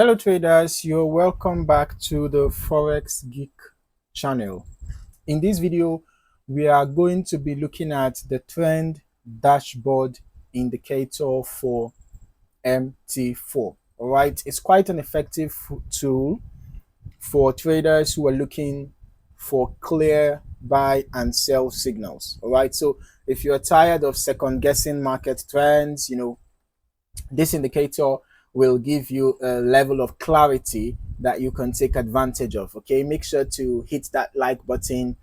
Hello traders, you're welcome back to the Forex Geek channel. In this video, we are going to be looking at the trend dashboard indicator for MT4. All right, it's quite an effective tool for traders who are looking for clear buy and sell signals. All right, so if you're tired of second guessing market trends, this indicator will give you a level of clarity that you can take advantage of. Okay, make sure to hit that like button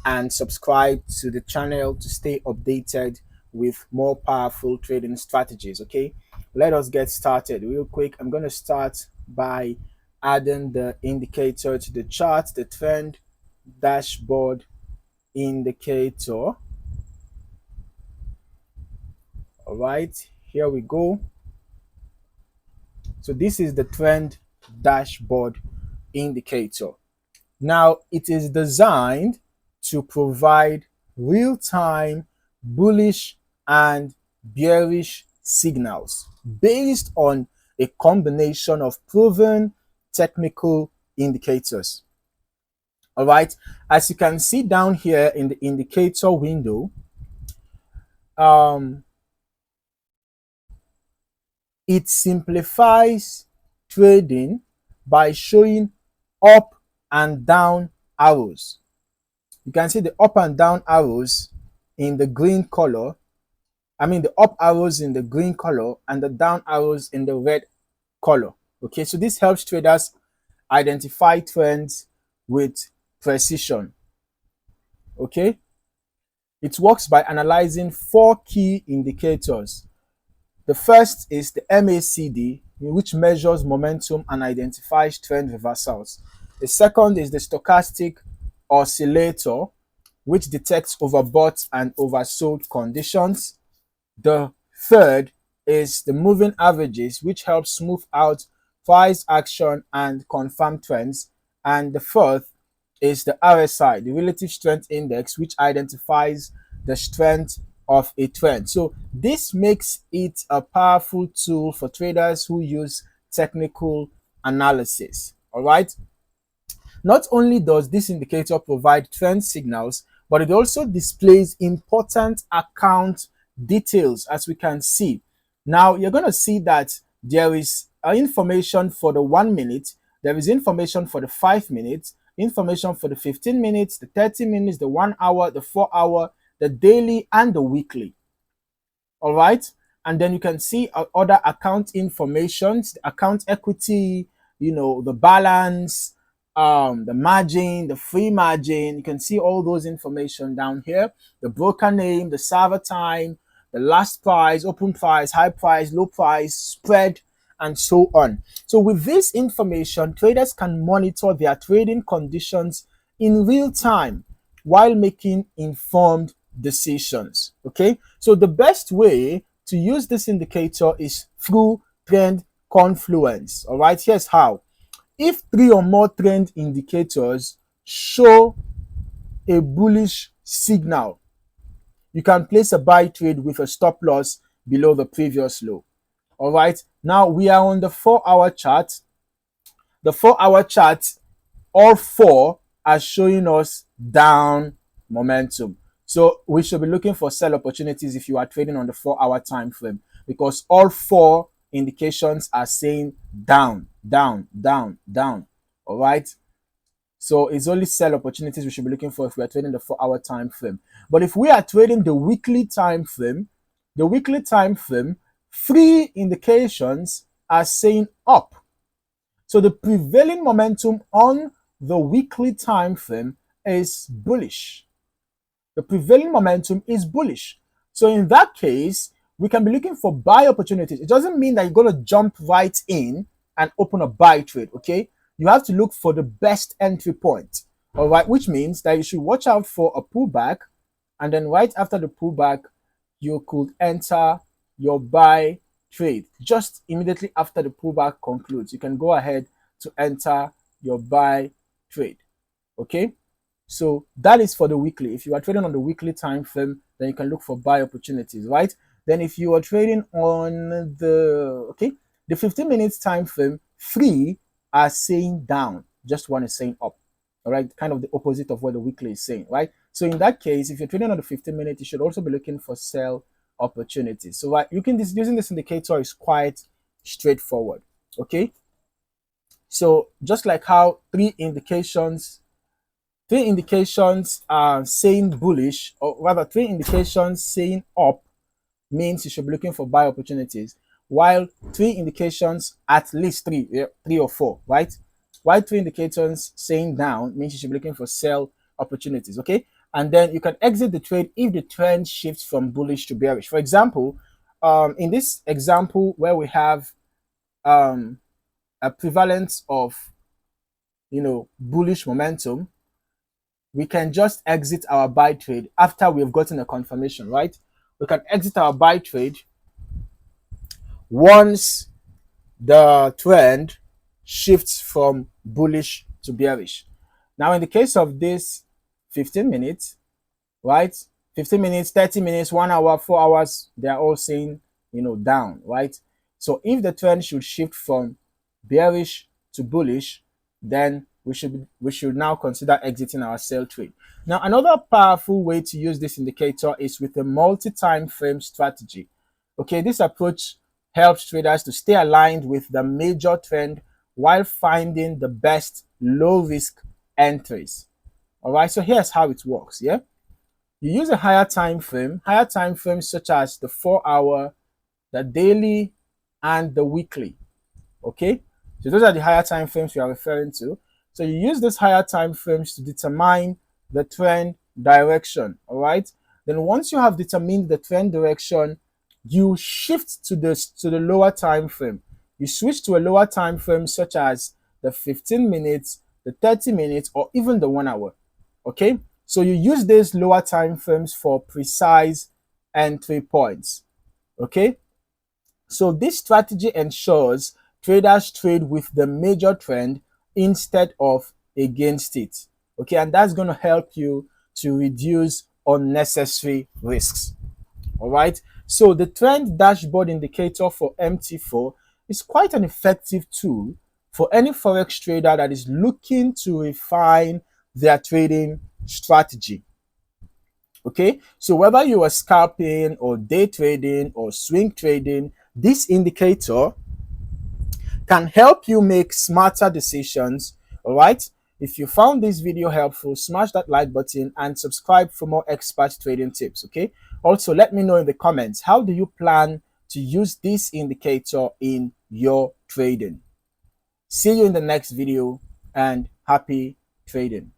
and subscribe to the channel to stay updated with more powerful trading strategies. Okay, let us get started real quick. I'm going to start by adding the indicator to the chart, the trend dashboard indicator. All right, here we go. So this is the trend dashboard indicator. Now it is designed to provide real-time bullish and bearish signals based on a combination of proven technical indicators. All right, as you can see down here in the indicator window, it simplifies trading by showing up and down arrows. You can see the up and down arrows in the green color. I mean the up arrows in the green color and the down arrows in the red color. Okay, so this helps traders identify trends with precision. Okay, it works by analyzing 4 key indicators. The first is the MACD, which measures momentum and identifies trend reversals. The second is the Stochastic Oscillator, which detects overbought and oversold conditions. The third is the moving averages, which helps smooth out price action and confirm trends. And the fourth is the RSI, the Relative Strength Index, which identifies the strength of a trend. So this makes it a powerful tool for traders who use technical analysis. All right. Not only does this indicator provide trend signals, but it also displays important account details, as we can see. Now you're going to see that there is information for the 1 minute, there is information for the 5 minutes, information for the 15 minutes, the 30 minutes, the 1 hour, the 4 hour, the daily and the weekly. All right, and then you can see other account informations, the account equity, the balance, the margin, the free margin. You can see all those information down here, the broker name, the server time, the last price, open price, high price, low price, spread, and so on. So with this information, traders can monitor their trading conditions in real time while making informed decisions. Okay, so the best way to use this indicator is through trend confluence. All right, here's how. If 3 or more trend indicators show a bullish signal, you can place a buy trade with a stop loss below the previous low. All right, now we are on the 4-hour chart. The 4-hour chart, all 4 are showing us down momentum. So we should be looking for sell opportunities if you are trading on the 4-hour time frame, because all 4 indications are saying down, down, down, down. All right. So it's only sell opportunities we should be looking for if we are trading the 4-hour time frame. But if we are trading the weekly time frame, 3 indications are saying up. So the prevailing momentum on the weekly time frame is bullish. The prevailing momentum is bullish. So in that case, we can be looking for buy opportunities. It doesn't mean that you're going to jump right in and open a buy trade, okay? You have to look for the best entry point, all right? Which means that you should watch out for a pullback, and then right after the pullback, you could enter your buy trade. Just immediately after the pullback concludes, you can go ahead to enter your buy trade, okay? So that is for the weekly. If you are trading on the weekly time frame, then you can look for buy opportunities, right? Then if you are trading on the The 15 minutes time frame, 3 are saying down, just one is saying up. All right, kind of the opposite of what the weekly is saying, right? So in that case, if you're trading on the 15 minute, you should also be looking for sell opportunities. So using this indicator is quite straightforward. Okay, so just like how three indications are saying bullish, or rather three indications saying up means you should be looking for buy opportunities, while three indications, at least three or four, right? While three indications saying down means you should be looking for sell opportunities, okay? And then you can exit the trade if the trend shifts from bullish to bearish. For example, in this example where we have a prevalence of, bullish momentum, we can just exit our buy trade after we've gotten a confirmation, right? We can exit our buy trade once the trend shifts from bullish to bearish. Now, in the case of this 15 minutes, right? 15 minutes, 30 minutes, 1 hour, 4 hours, they're all saying, down, right? So if the trend should shift from bearish to bullish, then we should now consider exiting our sell trade. Now, another powerful way to use this indicator is with a multi-time frame strategy. Okay, this approach helps traders to stay aligned with the major trend while finding the best low-risk entries. All right, so here's how it works. Yeah, you use a higher time frames such as the 4-hour, the daily, and the weekly. Okay, so those are the higher time frames we are referring to. So you use these higher time frames to determine the trend direction. All right, then once you have determined the trend direction, you shift to the lower time frame. You switch to a lower time frame such as the 15 minutes, the 30 minutes, or even the 1 hour. Okay, so you use these lower time frames for precise entry points. Okay, so this strategy ensures traders trade with the major trend instead of against it. Okay, and that's going to help you to reduce unnecessary risks. All right, so the trend dashboard indicator for MT4 is quite an effective tool for any Forex trader that is looking to refine their trading strategy. Okay, so whether you are scalping or day trading or swing trading, this indicator can help you make smarter decisions. All right, if you found this video helpful, smash that like button and subscribe for more expert trading tips. Okay, also let me know in the comments, how do you plan to use this indicator in your trading? See you in the next video, and happy trading.